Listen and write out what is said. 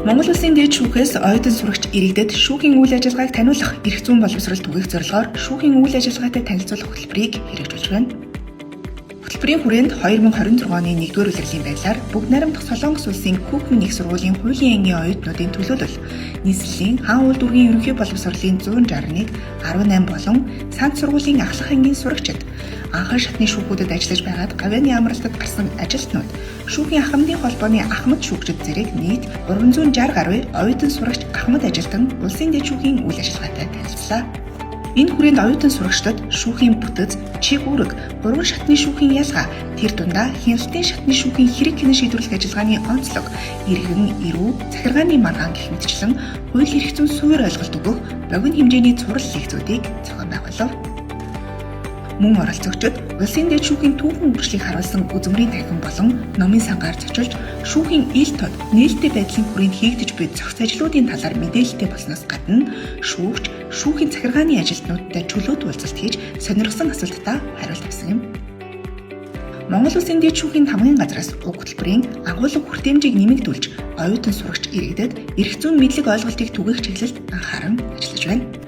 Монгол Улсын дээд шүүхээс оюутан сурагч иргэдэд шүүхийн үйл ажиллагааг таниулах эрх зүйн боловсрол түгээх зорилгоор шүүхийн үйл ажиллагаатай танилцуулах хөтөлбөрийг хэрэгжүүлж байна. Хөтөлбөрийн хүрээнд 2026 оны 1-р улирлын байдлаар Бүгд найрамдах Солонгос улсын Күүкмэн их сургуулийн хуулийн ангийн оюутнуудын төлөөлөл нийслэлийн хаан уул дүүргийн ерөнхий боловсролын 161, 18 болон сант сургуулийн ахлах ангийн сурагчид анхан шатны шүүхүүдэд ажиллаж байгаад гавьяаны амралтад гарсан ажилтнууд шүүхийн ахмадын холбооны ахмад шүүгчид зэрэг нийт 360 гаруй оюутан сурагч ахмад ажилтан улсын дэд шүүхийн үйл ажиллагаатай танилцлаа. Энэ хүрээнд оюутан сурагчдад шүүхийн бүтэц, чих үүрэг, 3 шатны шүүхийн ялгаа, тэр дундаа хяналтын шатны шүүхийн хэрэг хянан шийдвэрлэх ажиллагааны онцлог, иргэн, эрүү, захиргааны маргаан гэх мэтчлэн хууль эрх зүйн суурь ойлголт өгөх богино хэмжээний цурал лекцүүдийг зохион байгуулав. Мөн оролцогчид улсын дэд шүүхийн түүхэн үржлийг харуулсан үзмрийн танхим болон номын сангаар зочилж шүүхийн ил тод нээлттэй байдлын хүрээнд хийгдэж буй зохиц ажлуудын талаар мэдээлэлтэй болсноос гадна шүүгч шүүхийн захиргааны ажилтнуудтай чөлөөт уулзалт хийж сонирхсан асуултаа хариулт өгсөн юм. Монгол Улсын дэд шүүхийн тамгын газраас уг хөтөлбөрийн агуулга хүртээмжийг нэмэгдүүлж оюутан сурагч иргэдэд эрх зүйн мэдлэг ойлголтыг түгээх чиглэлд анхааран ажиллаж байна.